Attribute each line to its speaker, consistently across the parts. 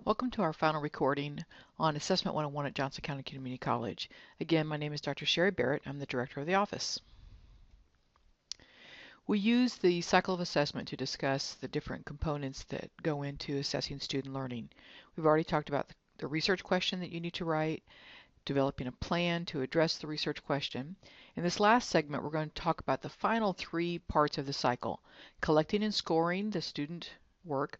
Speaker 1: Welcome to our final recording on Assessment 101 at Johnson County Community College. Again, my name is Dr. Sherry Barrett. I'm the director of the office. We use the cycle of assessment to discuss the different components that go into assessing student learning. We've already talked about the research question that you need to write, developing a plan to address the research question. In this last segment, we're going to talk about the final three parts of the cycle: collecting and scoring the student work,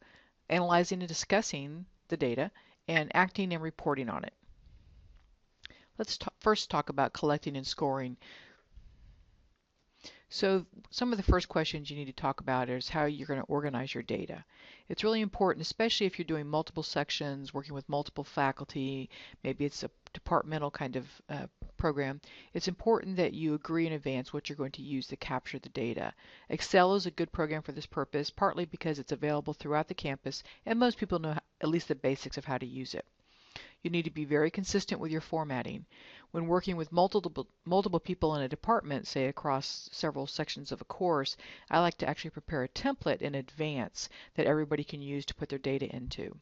Speaker 1: analyzing and discussing the data, and acting and reporting on it. Let's first talk about collecting and scoring. So some of the first questions you need to talk about is how you're going to organize your data. It's really important, especially if you're doing multiple sections, working with multiple faculty, maybe it's a departmental kind of program. It's important that you agree in advance what you're going to use to capture the data. Excel is a good program for this purpose, partly because it's available throughout the campus and most people know at least the basics of how to use it. You need to be very consistent with your formatting. When working with multiple people in a department, say across several sections of a course, I like to actually prepare a template in advance that everybody can use to put their data into.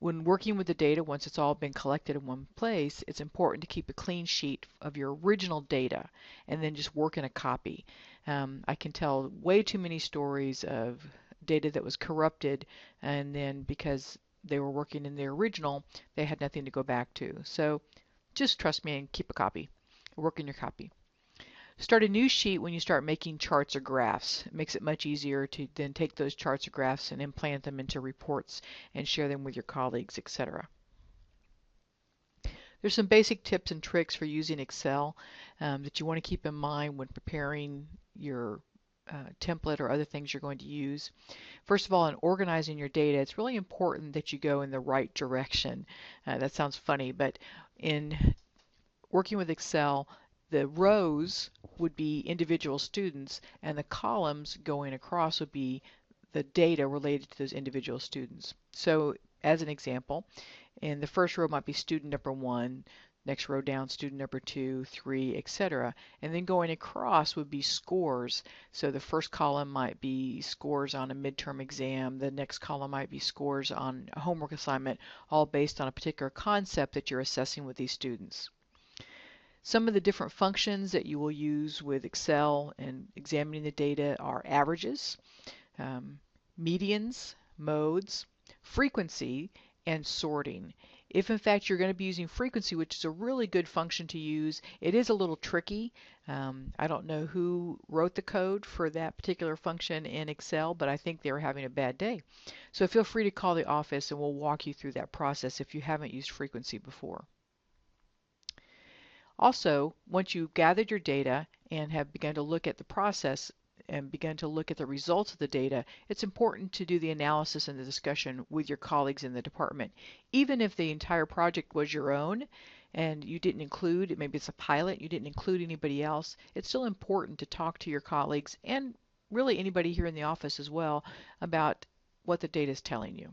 Speaker 1: When working with the data, once it's all been collected in one place, it's important to keep a clean sheet of your original data and then just work in a copy. I can tell way too many stories of data that was corrupted, and then because they were working in the original, they had nothing to go back to. So just trust me and keep a copy. Work in your copy. Start a new sheet when you start making charts or graphs. It makes it much easier to then take those charts or graphs and implant them into reports and share them with your colleagues, etc. There's some basic tips and tricks for using Excel that you want to keep in mind when preparing your template or other things you're going to use. First of all, in organizing your data, it's really important that you go in the right direction. That sounds funny, but in working with Excel, the rows would be individual students, and the columns going across would be the data related to those individual students. So, as an example, in the first row might be student number 1, next row down student number 2, 3, etc. And then going across would be scores. So the first column might be scores on a midterm exam, the next column might be scores on a homework assignment, all based on a particular concept that you're assessing with these students. Some of the different functions that you will use with Excel and examining the data are averages, medians, modes, frequency, and sorting. If in fact you're going to be using frequency, which is a really good function to use, it is a little tricky. I don't know who wrote the code for that particular function in Excel, but I think they were having a bad day. So feel free to call the office and we'll walk you through that process if you haven't used frequency before. Also, once you've gathered your data and have begun to look at the process and begun to look at the results of the data, it's important to do the analysis and the discussion with your colleagues in the department. Even if the entire project was your own and you didn't include, maybe it's a pilot, you didn't include anybody else, it's still important to talk to your colleagues and really anybody here in the office as well about what the data is telling you.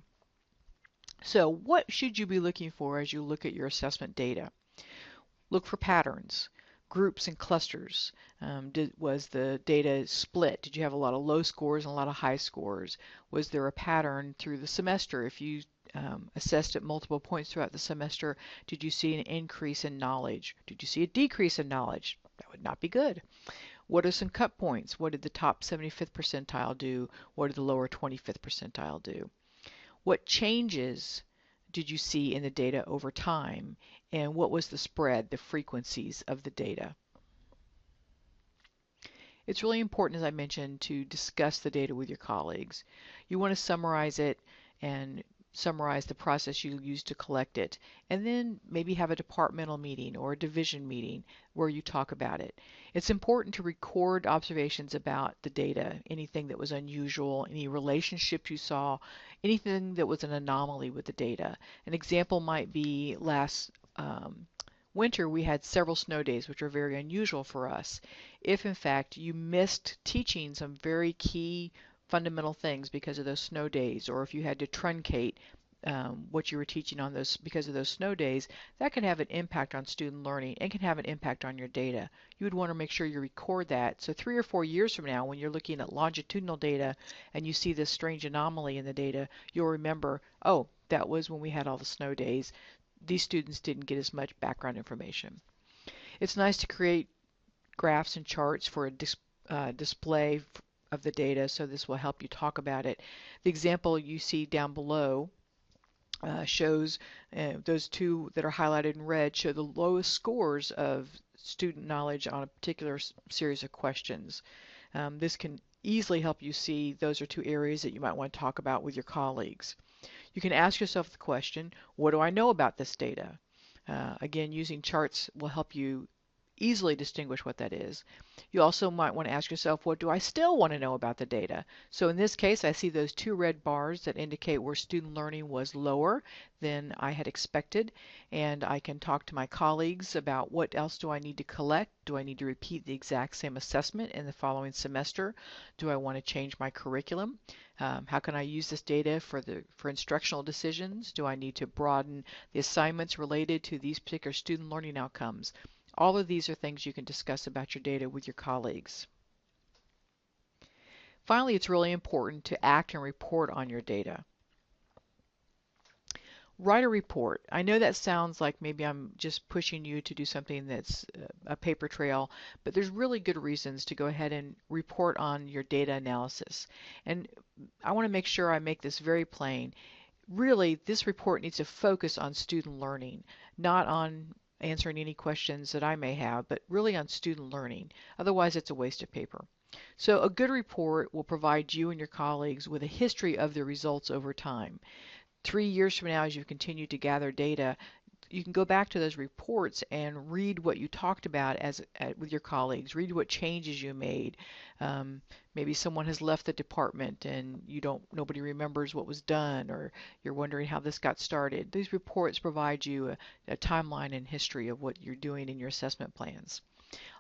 Speaker 1: So what should you be looking for as you look at your assessment data? Look for patterns, groups and clusters. Was the data split? Did you have a lot of low scores and a lot of high scores? Was there a pattern through the semester? If you assessed at multiple points throughout the semester, did you see an increase in knowledge? Did you see a decrease in knowledge? That would not be good. What are some cut points? What did the top 75th percentile do? What did the lower 25th percentile do? What changes did you see in the data over time, and what was the spread, the frequencies of the data? It's really important, as I mentioned, to discuss the data with your colleagues. You want to summarize it and summarize the process you used to collect it, and then maybe have a departmental meeting or a division meeting where you talk about it. It's important to record observations about the data, anything that was unusual, any relationship you saw, anything that was an anomaly with the data. An example might be last winter we had several snow days, which are very unusual for us. If in fact you missed teaching some very key fundamental things because of those snow days, or if you had to truncate what you were teaching on those because of those snow days, that can have an impact on student learning and can have an impact on your data. You would want to make sure you record that. So 3 or 4 years from now, when you're looking at longitudinal data and you see this strange anomaly in the data, you'll remember, oh, that was when we had all the snow days. These students didn't get as much background information. It's nice to create graphs and charts for a display of the data, so this will help you talk about it. The example you see down below shows those two that are highlighted in red show the lowest scores of student knowledge on a particular series of questions. This can easily help you see those are two areas that you might want to talk about with your colleagues. You can ask yourself the question, what do I know about this data? Again, using charts will help you easily distinguish what that is. You also might want to ask yourself, what do I still want to know about the data? So in this case, I see those two red bars that indicate where student learning was lower than I had expected, and I can talk to my colleagues about what else do I need to collect? Do I need to repeat the exact same assessment in the following semester? Do I want to change my curriculum? How can I use this data for instructional decisions? Do I need to broaden the assignments related to these particular student learning outcomes? All of these are things you can discuss about your data with your colleagues. Finally, it's really important to act and report on your data. Write a report. I know that sounds like maybe I'm just pushing you to do something that's a paper trail, but there's really good reasons to go ahead and report on your data analysis. And I want to make sure I make this very plain. Really, this report needs to focus on student learning, not on answering any questions that I may have, but really on student learning. Otherwise, it's a waste of paper. So a good report will provide you and your colleagues with a history of the results over time. 3 years from now, as you continue to gather data, you can go back to those reports and read what you talked about with your colleagues. Read what changes you made. Maybe someone has left the department and nobody remembers what was done, or you're wondering how this got started. These reports provide you a timeline and history of what you're doing in your assessment plans.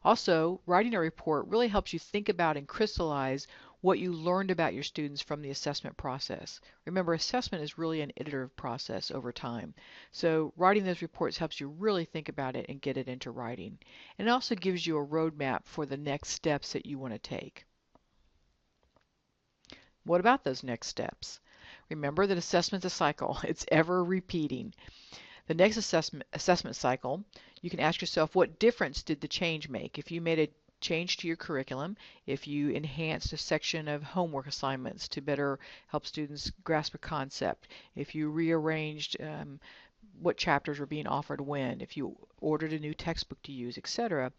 Speaker 1: Also, writing a report really helps you think about and crystallize what you learned about your students from the assessment process. Remember, assessment is really an iterative process over time. So writing those reports helps you really think about it and get it into writing. And it also gives you a roadmap for the next steps that you want to take. What about those next steps? Remember that assessment's a cycle. It's ever repeating. The next assessment cycle, you can ask yourself, what difference did the change make? If you made a change to your curriculum, if you enhanced a section of homework assignments to better help students grasp a concept, if you rearranged what chapters were being offered when, if you ordered a new textbook to use, etc.,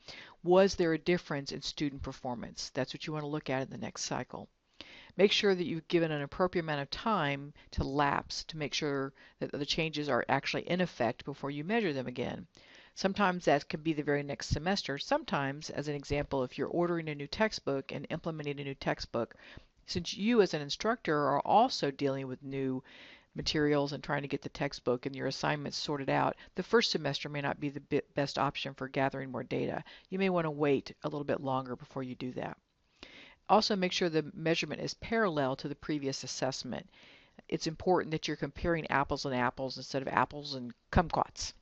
Speaker 1: was there a difference in student performance? That's what you want to look at in the next cycle. Make sure that you've given an appropriate amount of time to lapse to make sure that the changes are actually in effect before you measure them again. Sometimes that could be the very next semester. Sometimes, as an example, if you're ordering a new textbook and implementing a new textbook, since you as an instructor are also dealing with new materials and trying to get the textbook and your assignments sorted out, the first semester may not be the best option for gathering more data. You may want to wait a little bit longer before you do that. Also, make sure the measurement is parallel to the previous assessment. It's important that you're comparing apples and apples instead of apples and kumquats.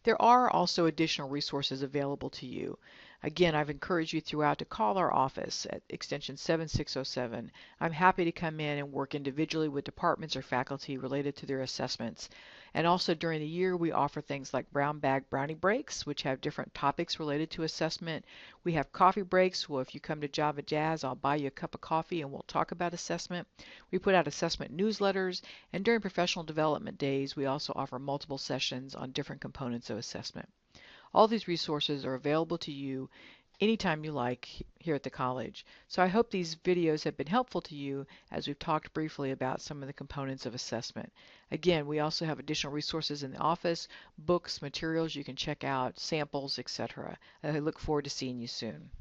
Speaker 1: There are also additional resources available to you. Again, I've encouraged you throughout to call our office at extension 7607. I'm happy to come in and work individually with departments or faculty related to their assessments. And also during the year, we offer things like brown bag brownie breaks, which have different topics related to assessment. We have coffee breaks. Well, if you come to Java Jazz, I'll buy you a cup of coffee and we'll talk about assessment. We put out assessment newsletters, and during professional development days, we also offer multiple sessions on different components of assessment. All these resources are available to you anytime you like here at the college. So I hope these videos have been helpful to you as we've talked briefly about some of the components of assessment. Again, we also have additional resources in the office, books, materials you can check out, samples, etc. I look forward to seeing you soon.